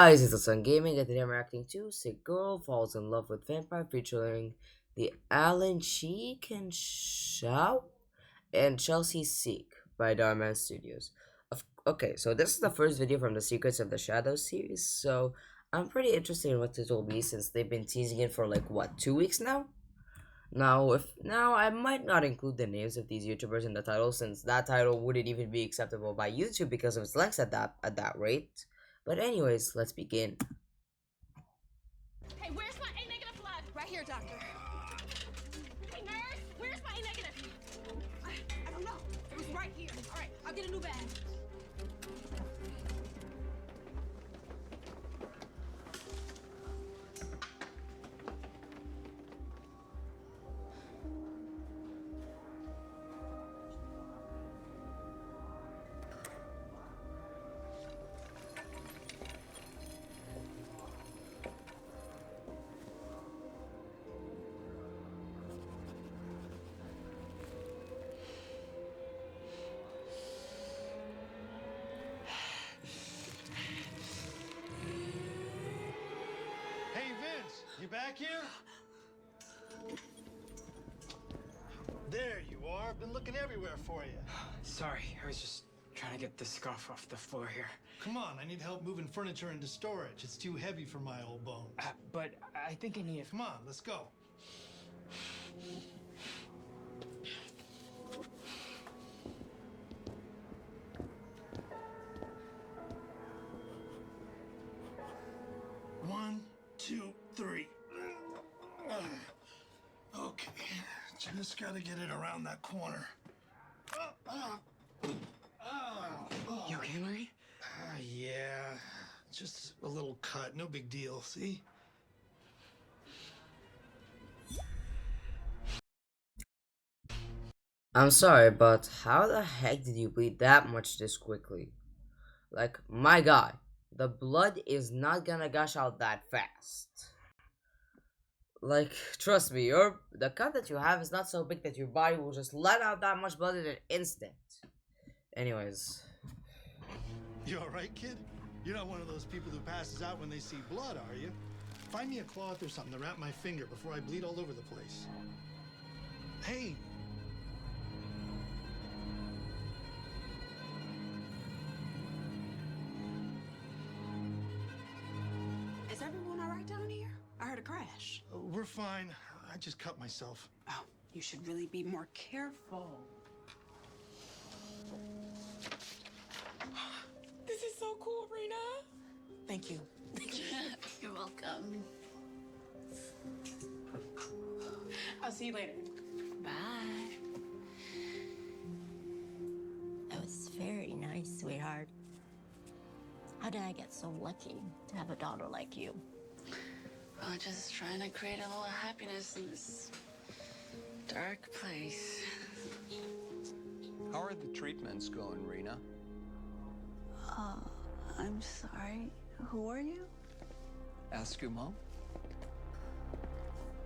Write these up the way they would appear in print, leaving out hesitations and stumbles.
Guys, it's Sun Gaming, and today I'm reacting to Sick Girl Falls in Love with Vampire featuring the Alan Chikin Chow and Chelsea Seek by Dhar Mann Studios. Okay, so this is the first video from the Secrets of the Shadows series, so I'm pretty interested in what this will be since they've been teasing it for like what, 2 weeks now? Now I might not include the names of these YouTubers in the title since that title wouldn't even be acceptable by YouTube because of its length at that rate. But anyways, let's begin. Hey, where's my A negative blood? Right here, doctor. Hey, nurse, where's my A negative? I don't know. It was right here. All right, I'll get a new bag. Hey, Vince, you back here? There you are. Been looking everywhere for you. Sorry, I was just trying to get the scuff off the floor here. Come on, I need help moving furniture into storage. It's too heavy for my old bones. But I think I need a... Come on, let's go. One, two, three. Okay, just gotta get it around that corner. You okay, Marie? Yeah, just a little cut, no big deal, see? I'm sorry, but how the heck did you bleed that much this quickly? Like, my guy, the blood is not gonna gush out that fast. Like, trust me, the cut that you have is not so big that your body will just let out that much blood in an instant. Anyways, You all right, kid? You're not one of those people who passes out when they see blood, are you? Find me a cloth or something to wrap my finger before I bleed all over the place. Hey. Is everyone all right down here? I heard a crash. We're fine. I just cut myself. Oh, you should really be more careful. This is so cool, Rena. Thank you. You're welcome. I'll see you later. Bye. That was very nice, sweetheart. How did I get so lucky to have a daughter like you? Well, just trying to create a little happiness in this dark place. How are the treatments going, Rena? I'm sorry. Who are you? Ask your mom.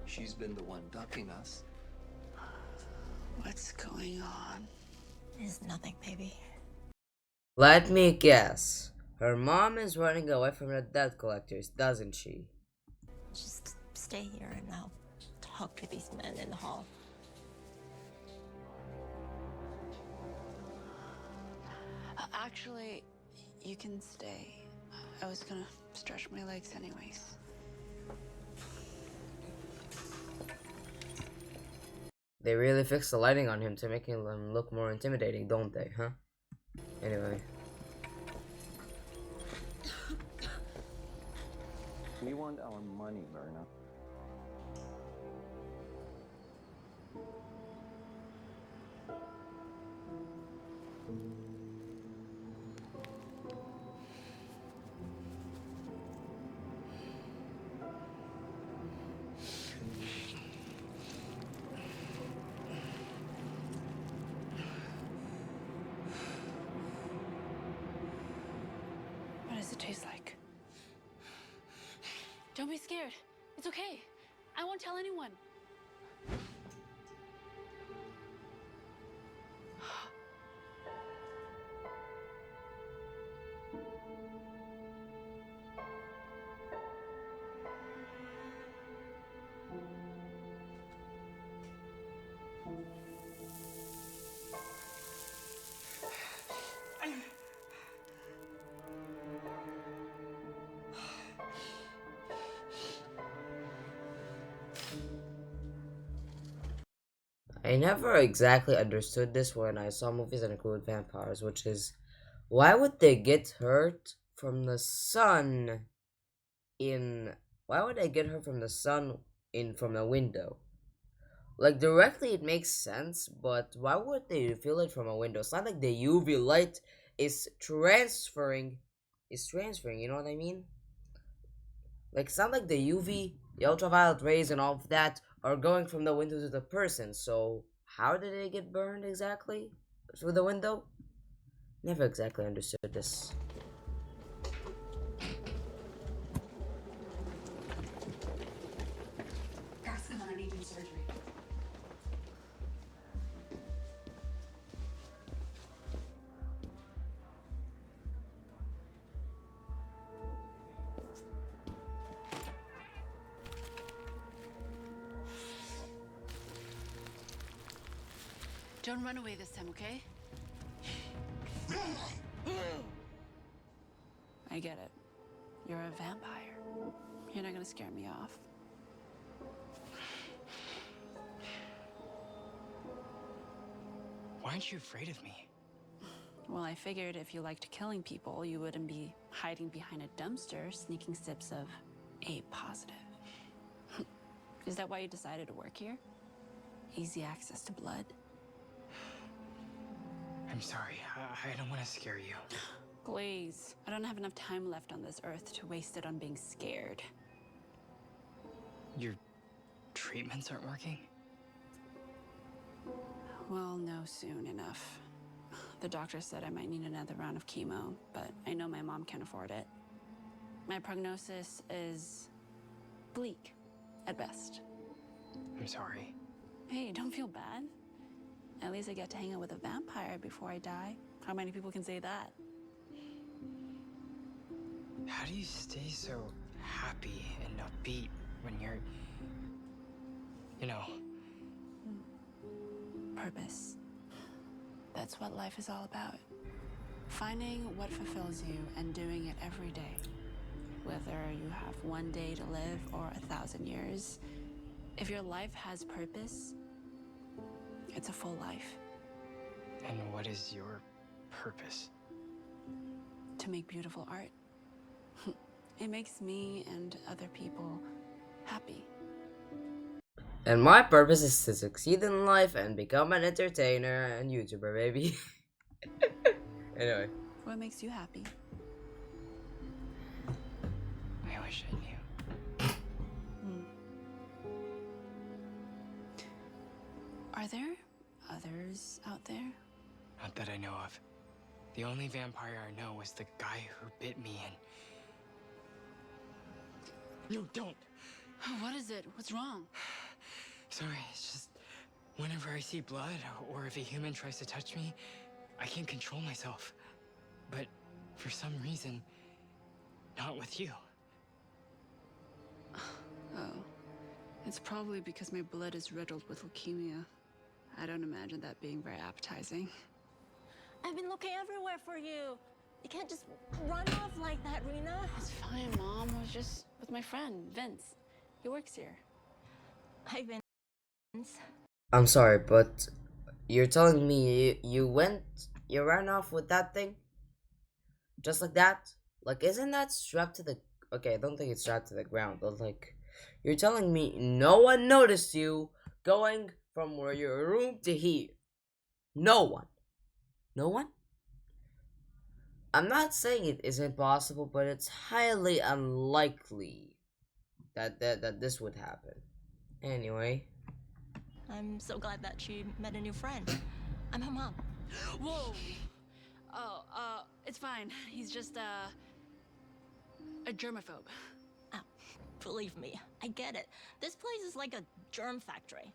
She's been the one ducking us. What's going on? It's nothing, baby. let me guess. Her mom is running away from the debt collectors, doesn't she? Just stay here and I'll talk to these men in the hall. Actually, you can stay. I was gonna stretch my legs anyways. They really fix the lighting on him to make him look more intimidating, don't they, huh? Anyway. We want our money, Verna. What does it taste like? Don't be scared. It's okay. I won't tell anyone. I never exactly understood this when I saw movies that include vampires, which is why would they get hurt from the sun in why would they get hurt from the sun in from the window? Like directly it makes sense, but why would they feel it from a window? It's not like the UV light is transferring, you know what I mean? Like it's not like the UV, the ultraviolet rays and all of that are going from the window to the person. So how did they get burned exactly? Through the window? Never exactly understood this. Paris, come on, I need to do surgery. Don't run away this time, okay? I get it. You're a vampire. You're not gonna scare me off. Why aren't you afraid of me? Well, I figured if you liked killing people, you wouldn't be hiding behind a dumpster sneaking sips of A positive. Is that why you decided to work here? Easy access to blood? I'm sorry. I don't want to scare you. Please. I don't have enough time left on this earth to waste it on being scared. Your treatments aren't working? Well, no, soon enough. The doctor said I might need another round of chemo, but I know my mom can't afford it. My prognosis is bleak, at best. I'm sorry. Hey, don't feel bad. At least I get to hang out with a vampire before I die. How many people can say that? How do you stay so happy and upbeat when you're, you know, Purpose. That's what life is all about. Finding what fulfills you and doing it every day. Whether you have one day to live or 1,000 years, if your life has purpose, it's a full life. and what is your purpose? To make beautiful art. It makes me and other people happy. And my purpose is to succeed in life and become an entertainer and YouTuber, baby. Anyway. What makes you happy? I wish I knew. Are there others out there? Not that I know of. The only vampire I know was the guy who bit me and... No, don't! What is it? What's wrong? Sorry, it's just... Whenever I see blood, or if a human tries to touch me, I can't control myself. But for some reason, not with you. Oh. It's probably because my blood is riddled with leukemia. I don't imagine that being very appetizing. I've been looking everywhere for you. You can't just run off like that, Rena. It's fine, Mom. I was just with my friend, Vince. He works here. Hi, Vince. I'm sorry, but you're telling me you ran off with that thing? Just like that? Like, isn't that strapped to the... Okay, I don't think it's strapped to the ground, but like, you're telling me no one noticed you going from where your room to here? No one. No one? I'm not saying it isn't possible, but it's highly unlikely that this would happen. Anyway. I'm so glad that she met a new friend. I'm her mom. Whoa! Oh, it's fine. He's just, a germaphobe. Oh, believe me, I get it. This place is like a germ factory.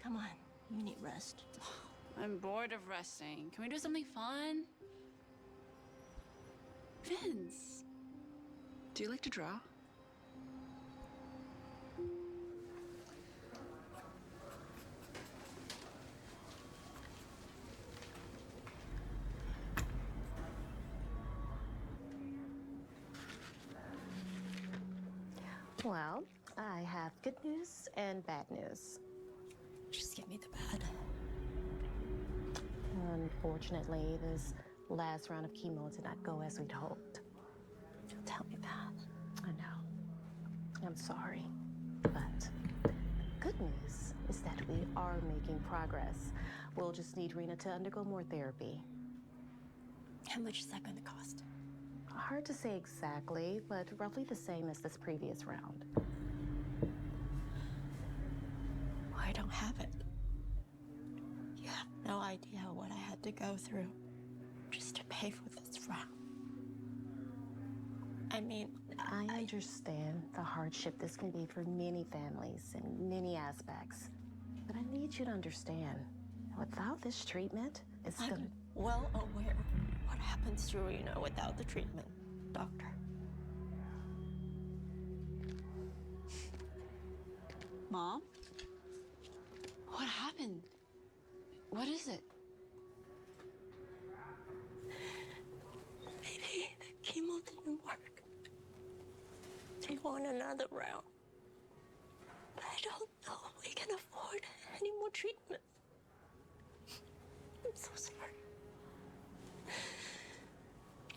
Come on, you need rest. I'm bored of resting. Can we do something fun? Vince, do you like to draw? Well, I have good news and bad news. Just get me to bed. Unfortunately, this last round of chemo did not go as we'd hoped. Don't tell me that. I know. I'm sorry. But good news is that we are making progress. We'll just need Rena to undergo more therapy. How much is that going to cost? Hard to say exactly, but roughly the same as this previous round. I don't have it. You have no idea what I had to go through just to pay for this round. I mean, I understand the hardship this can be for many families in many aspects. But I need you to understand, without this treatment, it's I'm gonna... well aware what happens to Rena without the treatment, doctor. Mom? What happened? What is it? Maybe the chemo didn't work. They want another round. But I don't know if we can afford any more treatment. I'm so sorry.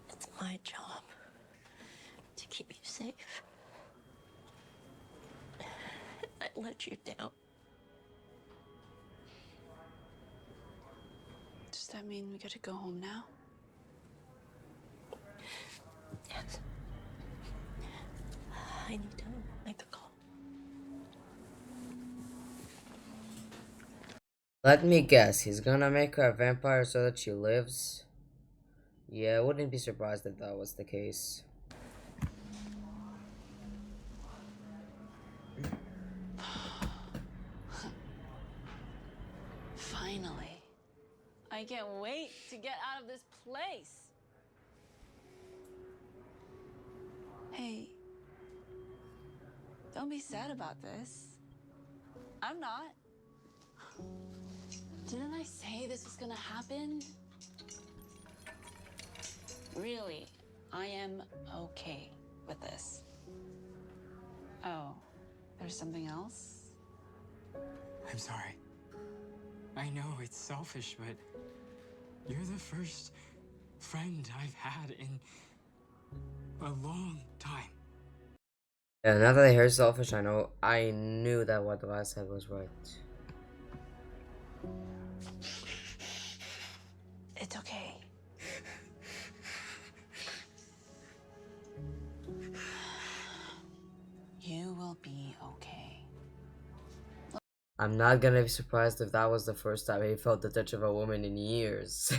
It's my job to keep you safe. I let you down. Does that mean we get to go home now? Yes. I need to make the call. Let me guess, he's gonna make her a vampire so that she lives? Yeah, I wouldn't be surprised if that was the case. Finally. I can't wait to get out of this place. Hey, don't be sad about this. I'm not. Didn't I say this was gonna happen? Really, I am okay with this. Oh, there's something else? I'm sorry. I know it's selfish, but you're the first friend I've had in a long time. Yeah, now that I heard selfish, I knew that what the last said was right. It's okay. You will be okay. I'm not gonna be surprised if that was the first time he felt the touch of a woman in years.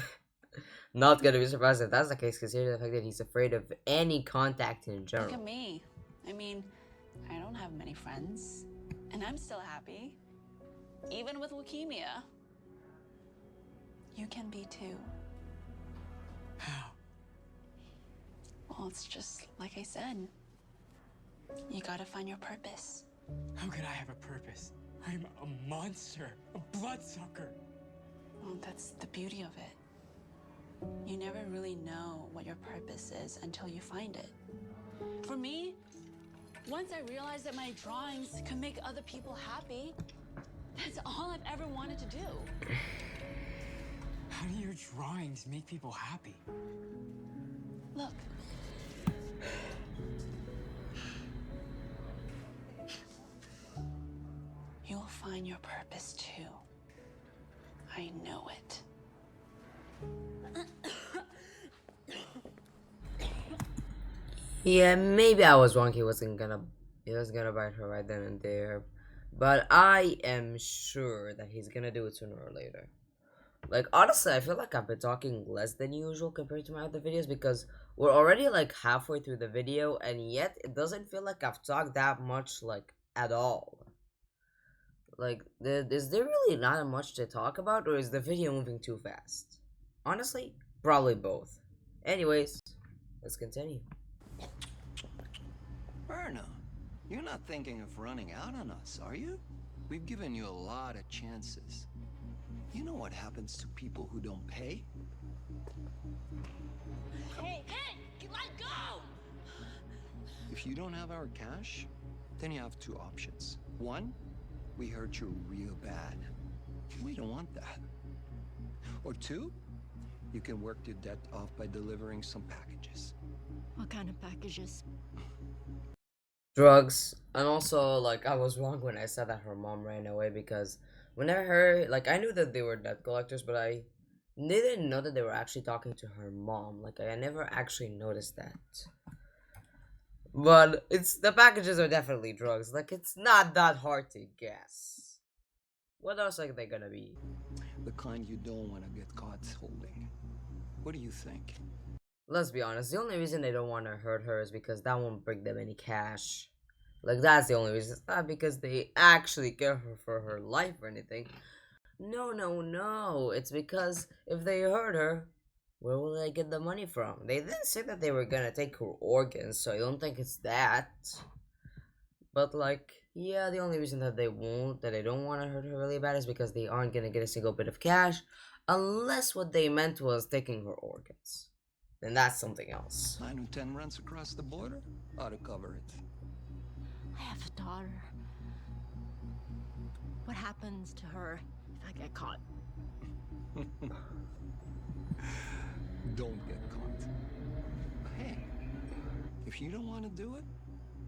Not gonna be surprised if that's the case, considering the fact that he's afraid of any contact in general. Look at me. I mean, I don't have many friends, and I'm still happy. Even with leukemia. You can be too. How? Well, it's just like I said. You gotta find your purpose. How could I have a purpose? I'm a monster, a bloodsucker. Well, that's the beauty of it. You never really know what your purpose is until you find it. For me, once I realized that my drawings could make other people happy, that's all I've ever wanted to do. How do your drawings make people happy? Look. You'll find your purpose too. I know it. Yeah, maybe I was wrong. He wasn't gonna bite her right then and there, but I am sure that he's gonna do it sooner or later. Like, honestly, I feel like I've been talking less than usual compared to my other videos because we're already like halfway through the video, and yet it doesn't feel like I've talked that much, like, at all. Like, is there really not much to talk about, or is the video moving too fast? Honestly, probably both. Anyways, let's continue. Verna, you're not thinking of running out on us, are you? We've given you a lot of chances. You know what happens to people who don't pay? Hey, let go! If you don't have our cash, then you have two options. One, we hurt you real bad. We don't want that. Or two, you can work your debt off by delivering some packages. What kind of packages? Drugs. And also, like, I was wrong when I said that her mom ran away, because whenever her, like, I knew that they were debt collectors, but I didn't know that they were actually talking to her mom. Like, I never actually noticed that. But it's, the packages are definitely drugs. Like, it's not that hard to guess. What else are they gonna be? The kind you don't want to get caught holding. What do you think? Let's be honest, the only reason they don't want to hurt her is because that won't bring them any cash. Like, that's the only reason. It's not because they actually care for her life or anything. No, no, no. It's because if they hurt her, where will they get the money from? They didn't say that they were gonna take her organs, so I don't think it's that. But, like, yeah, the only reason that they don't want to hurt her really bad is because they aren't gonna get a single bit of cash, unless what they meant was taking her organs. Then that's something else. 9 or 10 runs across the border ought to cover it. I have a daughter. What happens to her if I get caught? Don't get caught. Hey, if you don't want to do it,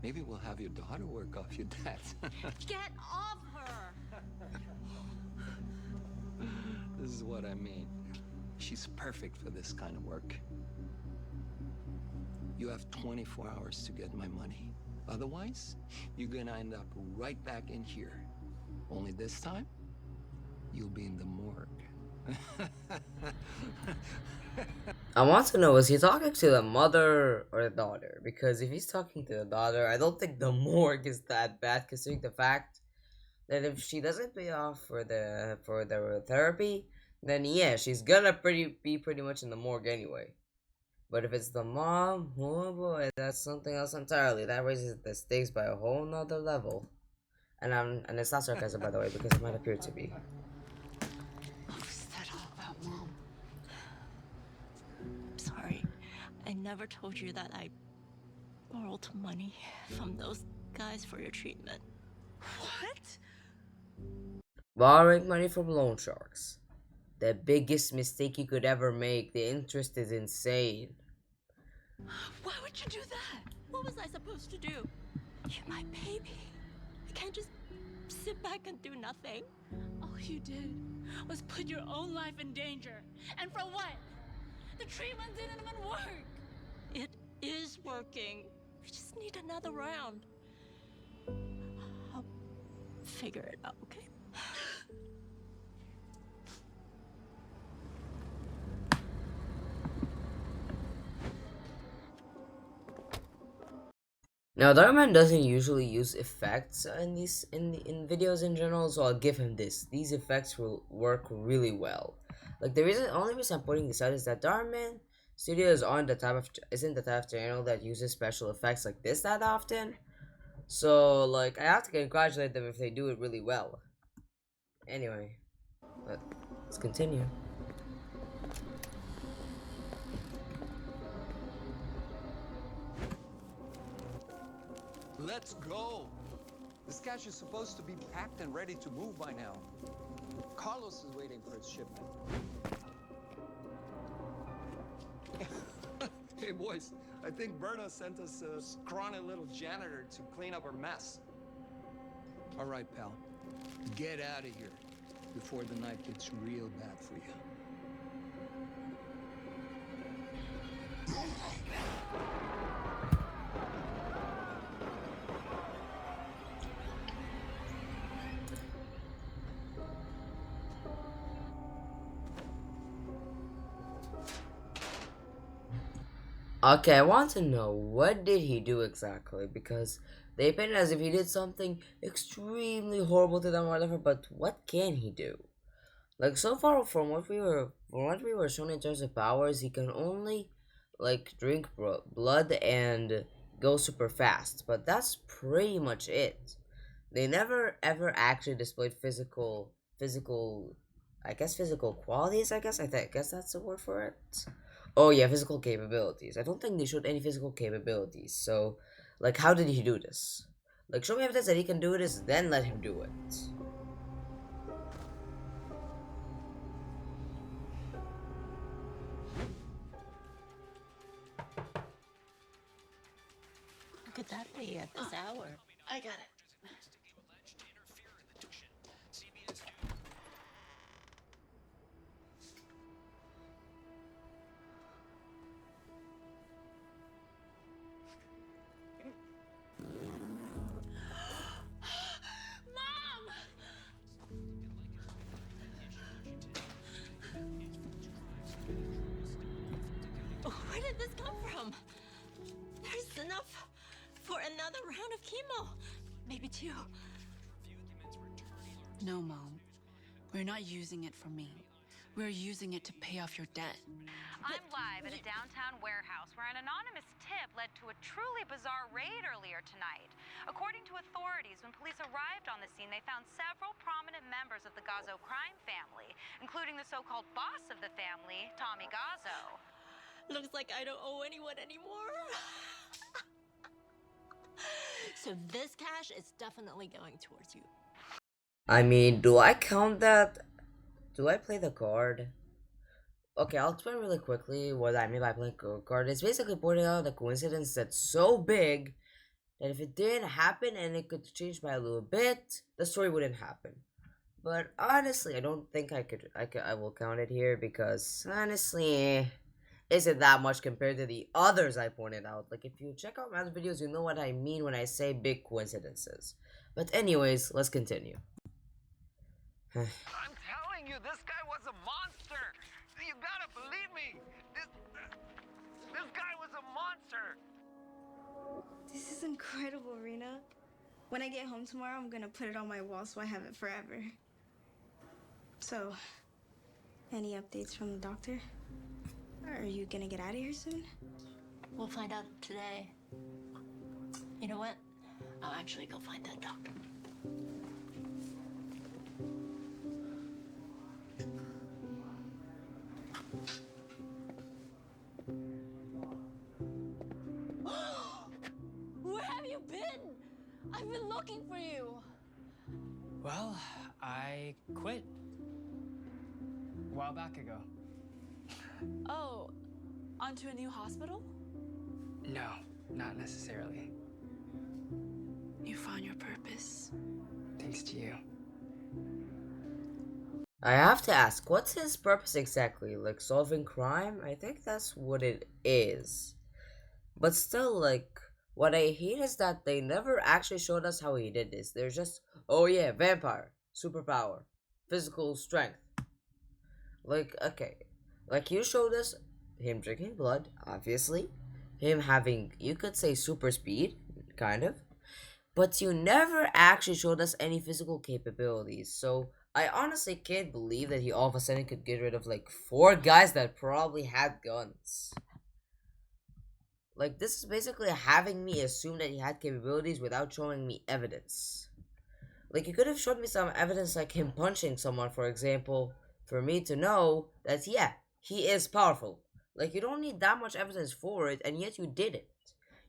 maybe we'll have your daughter work off your debt. Get off her! This is what I mean. She's perfect for this kind of work. You have 24 hours to get my money. Otherwise, you're gonna end up right back in here. Only this time, you'll be in the morgue. I want to know, is he talking to the mother or the daughter? Because if he's talking to the daughter, I don't think the morgue is that bad, considering the fact that if she doesn't pay off for the therapy, then yeah, she's gonna be pretty much in the morgue anyway. But if it's the mom, oh boy, that's something else entirely. That raises the stakes by a whole nother level. And it's not sarcasm, by the way, because it might appear to be. What was that all about, Mom? Sorry, I never told you that I borrowed money from those guys for your treatment. What? Borrowing money from loan sharks. The biggest mistake you could ever make. The interest is insane. Why would you do that? What was I supposed to do? You're my baby. I can't just sit back and do nothing. All you did was put your own life in danger. And for what? The treatment didn't even work. It is working. We just need another round. I'll figure it out, okay? Now, Dhar Mann doesn't usually use effects in in videos in general, so I'll give him this. These effects will work really well. Like, only reason I'm putting this out is that Dhar Mann Studios isn't the type of channel that uses special effects like this that often. So, like, I have to congratulate them if they do it really well. Anyway, let's continue. Let's go. This cash is supposed to be packed and ready to move by now. Carlos is waiting for his shipment. Hey, boys. I think Berna sent us a scrawny little janitor to clean up our mess. All right, pal. Get out of here before the night gets real bad for you. Okay, I want to know, what did he do exactly? Because they paint it as if he did something extremely horrible to them or whatever, but what can he do? Like, so far from what we were shown in terms of powers, he can only, like, drink blood and go super fast, but that's pretty much it. They never ever actually displayed physical physical qualities, I guess that's the word for it. Oh yeah, physical capabilities. I don't think they showed any physical capabilities. So, like, how did he do this? Like, show me evidence that he can do this, then let him do it. could that be at this hour? I got it. Where did this come from? There's enough for another round of chemo. Maybe two. No, Mom. We're not using it for me. We're using it to pay off your debt. I'm live at a downtown warehouse where an anonymous tip led to a truly bizarre raid earlier tonight. According to authorities, when police arrived on the scene, they found several prominent members of the Gazzo crime family, including the so-called boss of the family, Tommy Gazzo. Looks like I don't owe anyone anymore. So this cash is definitely going towards you. I mean, do I count that? Do I play the card? Okay, I'll explain really quickly what I mean by playing the card. It's basically pointing out a coincidence that's so big that if it didn't happen and it could change by a little bit, the story wouldn't happen. But honestly, I don't think I will count it here because honestly, isn't that much compared to the others I pointed out. Like if you check out my other videos, you know what I mean when I say big coincidences. But anyways, let's continue. I'm telling you, this guy was a monster. You gotta believe me. This guy was a monster. This is incredible, Rena. When I get home tomorrow, I'm gonna put it on my wall so I have it forever. So, any updates from the doctor? Are you gonna get out of here soon? We'll find out today. You know what? I'll actually go find that doctor. Where have you been? I've been looking for you. Well, I quit a while back ago. Oh, onto a new hospital? No, not necessarily. You found your purpose. Thanks to you. I have to ask, what's his purpose exactly? Like solving crime? I think that's what it is. But still, like, what I hate is that they never actually showed us how he did this. They're just, oh yeah, vampire, superpower, physical strength. Like, okay, like you showed us him drinking blood, obviously, him having, you could say, super speed, kind of, but you never actually showed us any physical capabilities. So I honestly can't believe that he all of a sudden could get rid of like 4 guys that probably had guns. Like, this is basically having me assume that he had capabilities without showing me evidence. Like, you could have showed me some evidence, like him punching someone, for example, for me to know that, yeah, he is powerful. Like, you don't need that much evidence for it, and yet you did it.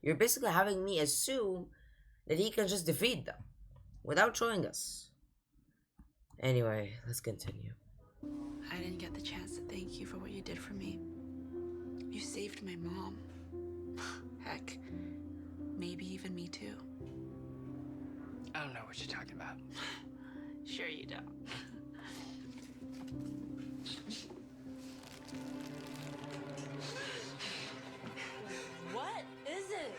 You're basically having me assume that he can just defeat them without showing us. Anyway, let's continue. I didn't get the chance to thank you for what you did for me. You saved my mom. Heck, maybe even me too. I don't know what you're talking about. Sure you don't. What is it?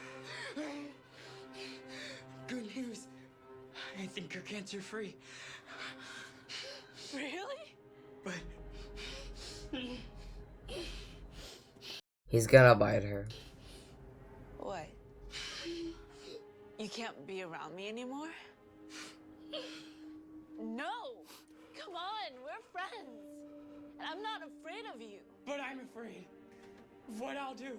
Good news. I think you're cancer free. Really? But He's gonna bite her. What? You can't be around me anymore? No! Come on, we're friends. And I'm not afraid of you. But I'm afraid of what I'll do.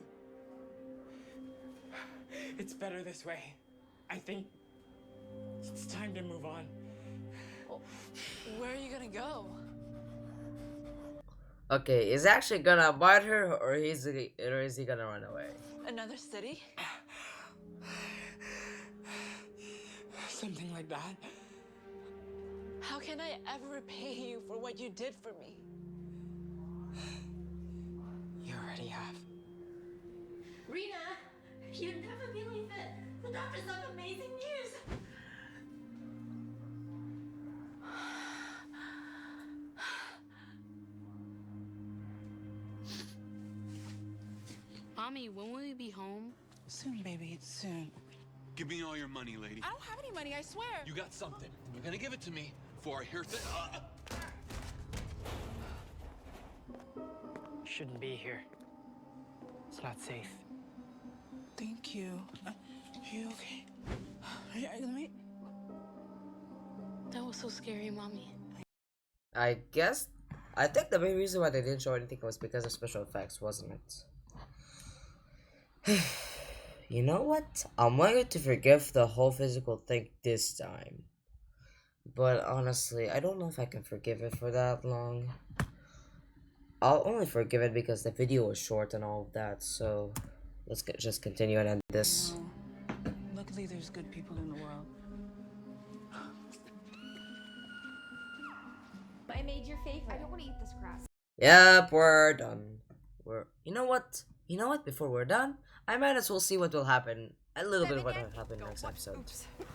It's better this way. I think it's time to move on. Well, where are you gonna go? Okay, is he actually gonna bite her, or is he gonna run away? Another city? Something like that. How can I ever repay you for what you did for me? You already have. Rena, you'd never believe it, but Doctor, some amazing news! Mommy, when will you be home? Soon, baby, soon. Give me all your money, lady. I don't have any money, I swear. You got something. You're gonna give it to me before I hear Shouldn't be here. It's not safe. Thank you. Are you okay? Let me... That was so scary, Mommy. I think the main reason why they didn't show anything was because of special effects, wasn't it? You know what? I'm going to forgive the whole physical thing this time. But honestly, I don't know if I can forgive it for that long. I'll only forgive it because the video was short and all of that, so let's just continue and end this. No. Luckily, there's good people in the world. I made your favorite. I don't want to eat this crap. Yep, we're done. You know what? Before we're done, I might as well see what will happen. A little bit of what will happen next episode.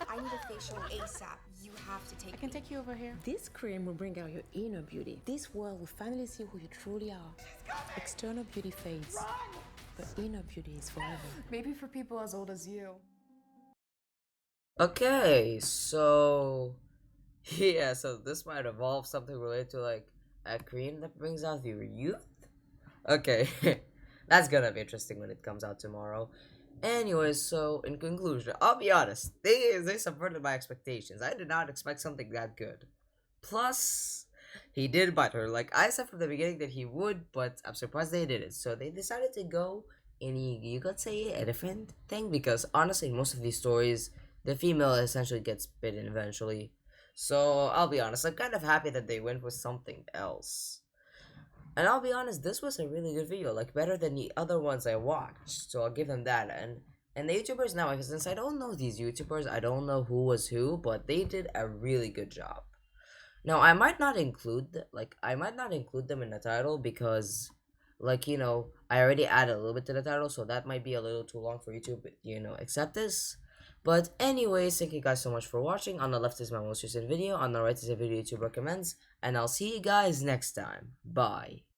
I need a facial ASAP. You have to take I can take you over here. This cream will bring out your inner beauty. This world will finally see who you truly are. External beauty fades, but inner beauty is forever. Maybe for people as old as you. Okay, so yeah, so this might involve something related to like a cream that brings out your youth. Okay, that's gonna be interesting when it comes out tomorrow. Anyways, so in conclusion, I'll be honest, they subverted my expectations. I did not expect something that good. Plus, he did bite her. Like I said from the beginning that he would, but I'm surprised they did it. So they decided to go in you could say a different thing because honestly, in most of these stories, the female essentially gets bitten eventually. So I'll be honest, I'm kind of happy that they went with something else. And I'll be honest, this was a really good video, like better than the other ones I watched. So I'll give them that. And the YouTubers now, since I don't know these YouTubers, I don't know who was who, but they did a really good job. Now I might not include them in the title because, like I already added a little bit to the title, so that might be a little too long for YouTube. Accept this. But anyways, thank you guys so much for watching. On the left is my most recent video, on the right is a video YouTube recommends, and I'll see you guys next time. Bye.